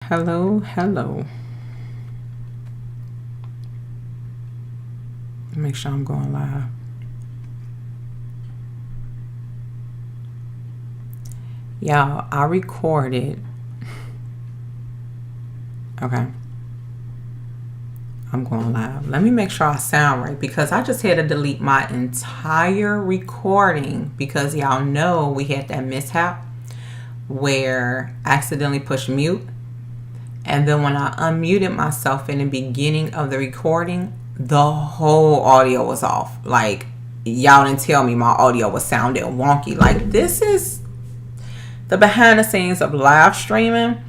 Hello, hello. Make sure I'm going live. Y'all, I recorded. Okay. I'm going live. Let me make sure I sound right because I just had to delete my entire recording because y'all know we had that mishap where I accidentally pushed mute. And then when I unmuted myself in the beginning of the recording, the whole audio was off. Like, y'all didn't tell me my audio was sounding wonky. Like, this is the behind the scenes of live streaming.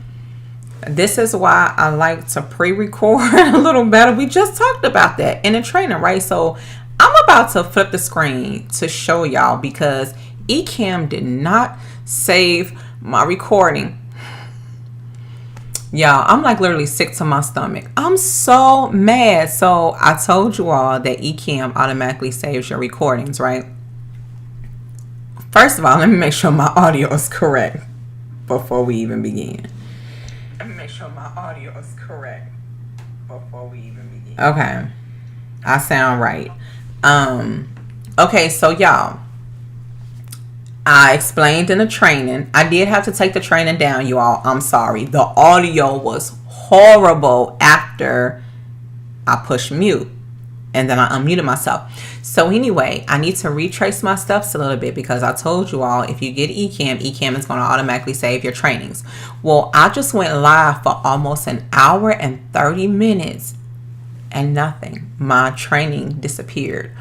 This is why I like to pre-record a little better. We just talked about that in the training, right? So I'm about to flip the screen to show y'all because Ecamm did not save my recording. Y'all, I'm like literally sick to my stomach. I'm so mad. So I told you all that Ecamm automatically saves your recordings, right? First of all, let me make sure my audio is correct before we even begin. Let me make sure my audio is correct before we even begin. Okay. I sound right. Okay, so y'all, I explained in the training. I did have to take the training down, you all. I'm sorry. The audio was horrible after I pushed mute. And then I unmuted myself. So anyway, I need to retrace my steps a little bit because I told you all if you get Ecamm is going to automatically save your trainings. Well, I just went live for almost an hour and 30 minutes and nothing. My training disappeared.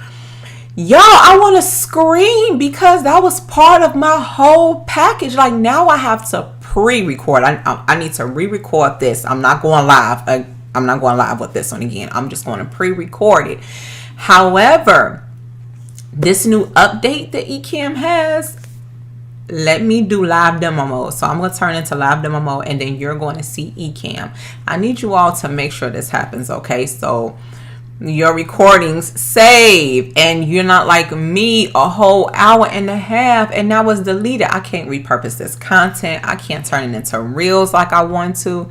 Y'all, I want to scream because that was part of my whole package. Like, now I have to pre-record. I need to re-record this. I'm not going live. I'm not going live with this one again. I'm just going to pre-record it. However, this new update that Ecamm has, let me do live demo mode. So I'm going to turn into live demo mode and then you're going to see Ecamm. I need you all to make sure this happens, okay? So your recordings save and you're not like me a whole hour and a half and now it's deleted. I can't repurpose this content. I can't turn it into reels like I want to.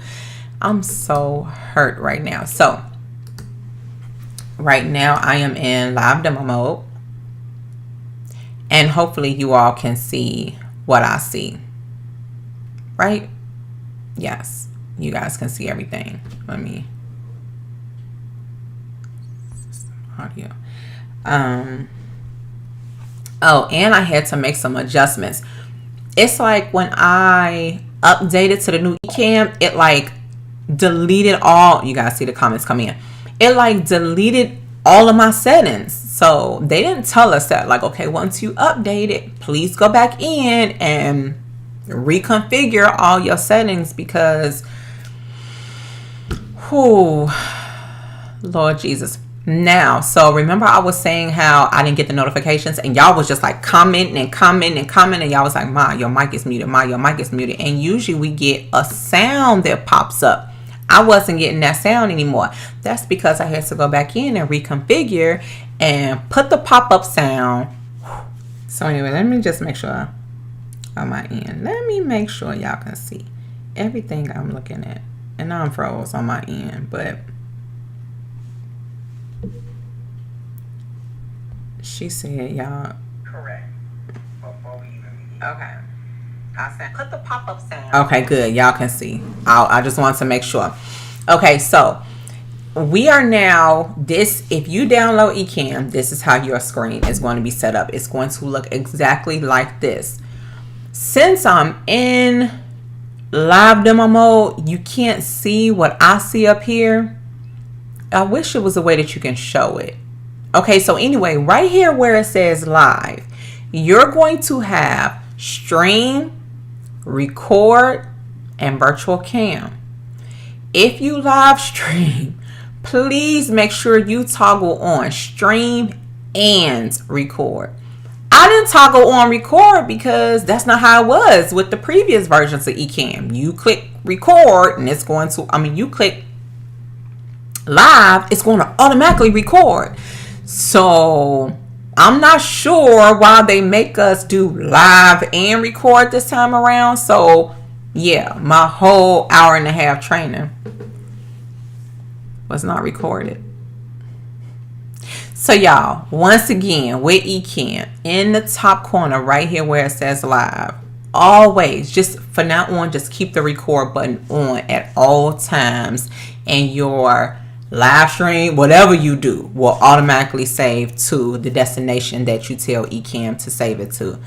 I'm so hurt right now. So right now I am in live demo mode and hopefully you all can see what I see, right? Yes, you guys can see everything. Let me audio. Oh, and I had to make some adjustments. It's like when I updated to the new Ecamm, it like deleted all, you guys see the comments coming in, it like deleted all of my settings. So they didn't tell us that, like, okay, once you update it, please go back in and reconfigure all your settings because whew, Lord Jesus. Now, so remember I was saying how I didn't get the notifications and y'all was just like commenting and y'all was like, Ma, your mic is muted, Ma, your mic is muted. And usually we get a sound that pops up. I wasn't getting that sound anymore. That's because I had to go back in and reconfigure and put the pop-up sound. So anyway, let me just make sure on my end. Let me make sure y'all can see everything I'm looking at. And now I'm froze on my end, but she said, y'all. Correct. Before we even begin. Okay. I said, put the pop-up sound. Okay, good. Y'all can see. I just wanted to make sure. Okay, so we are now, this, if you download Ecamm, this is how your screen is going to be set up. It's going to look exactly like this. Since I'm in live demo mode, you can't see what I see up here. I wish it was a way that you can show it. Okay, so anyway, right here where it says live, you're going to have stream, record, and virtual cam. If you live stream, please make sure you toggle on stream and record. I didn't toggle on record because that's not how it was with the previous versions of Ecamm. You click record and it's going to, you click live, it's going to automatically record. So I'm not sure why they make us do live and record this time around. So Yeah, my whole hour and a half training was not recorded. So y'all, once again, with Ecamm, in the top corner right here where it says live, always, just for now on, just keep the record button on at all times, and your live stream, whatever you do, will automatically save to the destination that you tell Ecamm to save it to.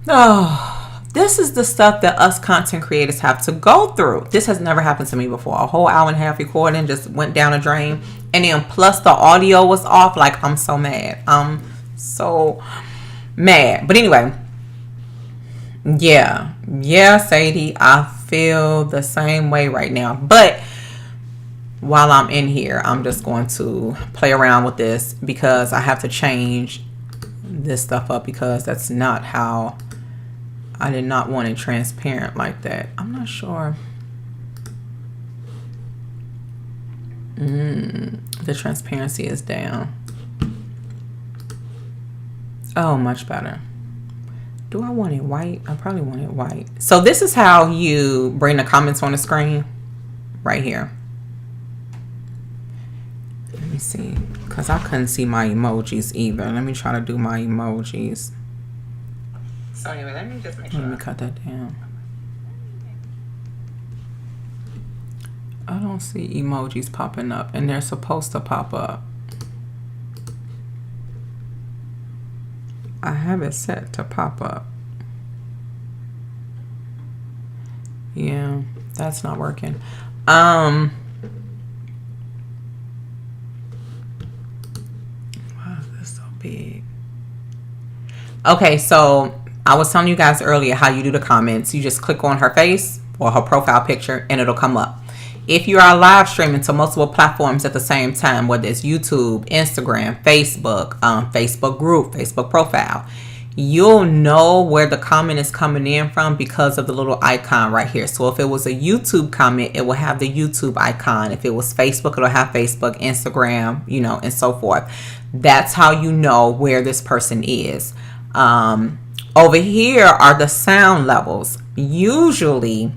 Oh, this is the stuff that us content creators have to go through. This has never happened to me before. A whole hour and a half recording just went down a drain. And then plus the audio was off. Like, I'm so mad. I'm so mad. But anyway. Yeah, Sadie, I feel the same way right now. But while I'm in here, I'm just going to play around with this because I have to change this stuff up because that's not how I did not want it transparent like that. I'm not sure. The transparency is down. Oh, much better. Do I want it white? I probably want it white. So this is how you bring the comments on the screen right here. Let me see, because I couldn't see my emojis either. Let me try to do my emojis. So anyway, let me just make sure. Let me cut that down. I don't see emojis popping up, and they're supposed to pop up. I have it set to pop up. Yeah, that's not working. Why is this so big? Okay, so I was telling you guys earlier how you do the comments. You just click on her face or her profile picture and it'll come up. If you are live streaming to multiple platforms at the same time, whether it's YouTube, Instagram, Facebook, Facebook group, Facebook profile, you'll know where the comment is coming in from because of the little icon right here. So if it was a YouTube comment, it will have the YouTube icon. If it was Facebook, it'll have Facebook, Instagram, you know, and so forth. That's how you know where this person is. Over here are the sound levels. Usually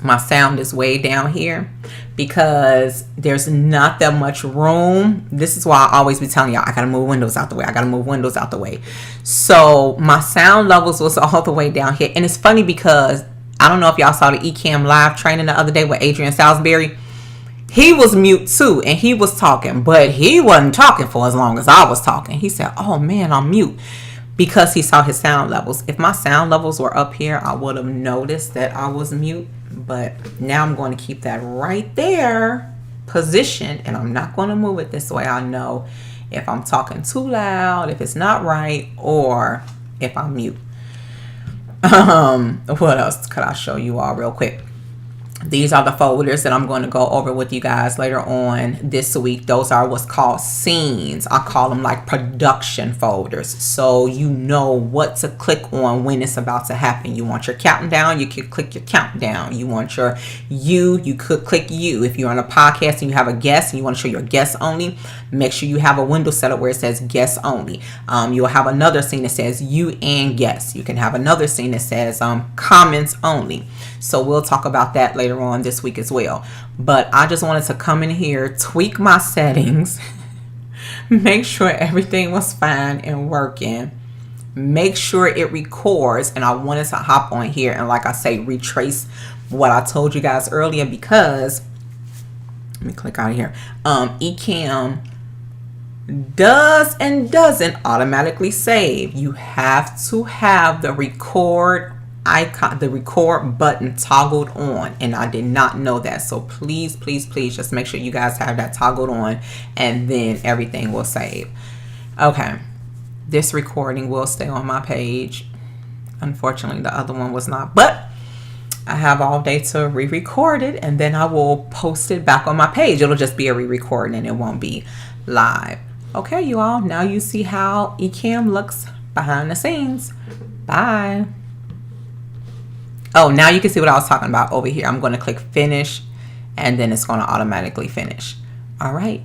my sound is way down here because there's not that much room. This is why I always be telling y'all I gotta move windows out the way. I gotta move windows out the way. So my sound levels was all the way down here. And it's funny because I don't know if y'all saw the Ecamm live training the other day with Adrian Salisbury. He was mute too and he was talking, but he wasn't talking for as long as I was talking. He said, oh man, I'm mute, because he saw his sound levels. If my sound levels were up here, I would have noticed that I was mute. But now I'm going to keep that right there positioned, and I'm not going to move it this way. I know if I'm talking too loud, if it's not right, or if I'm mute. What else could I show you all real quick? These are the folders that I'm going to go over with you guys later on this week. Those are what's called scenes. I call them like production folders. So you know what to click on when it's about to happen. You want your countdown, you can click your countdown. You want your you could click you. If you're on a podcast and you have a guest and you want to show your guests only, make sure you have a window set up where it says guests only. You'll have another scene that says you and guests. You can have another scene that says comments only. So we'll talk about that later on this week as well. But I just wanted to come in here, tweak my settings, make sure everything was fine and working, make sure it records. And I wanted to hop on here and, like I say, retrace what I told you guys earlier, because let me click out of here. Ecamm does and doesn't automatically save. You have to have the record icon, the record button toggled on, and I did not know that. So please just make sure you guys have that toggled on, and then everything will save. Okay, this recording will stay on my page. Unfortunately the other one was not, but I have all day to re-record it, and then I will post it back on my page. It'll just be a re-recording and it won't be live. Okay, you all, now you see how Ecamm looks behind the scenes. Bye. Oh, now you can see what I was talking about over here. I'm going to click finish, and then it's going to automatically finish. All right.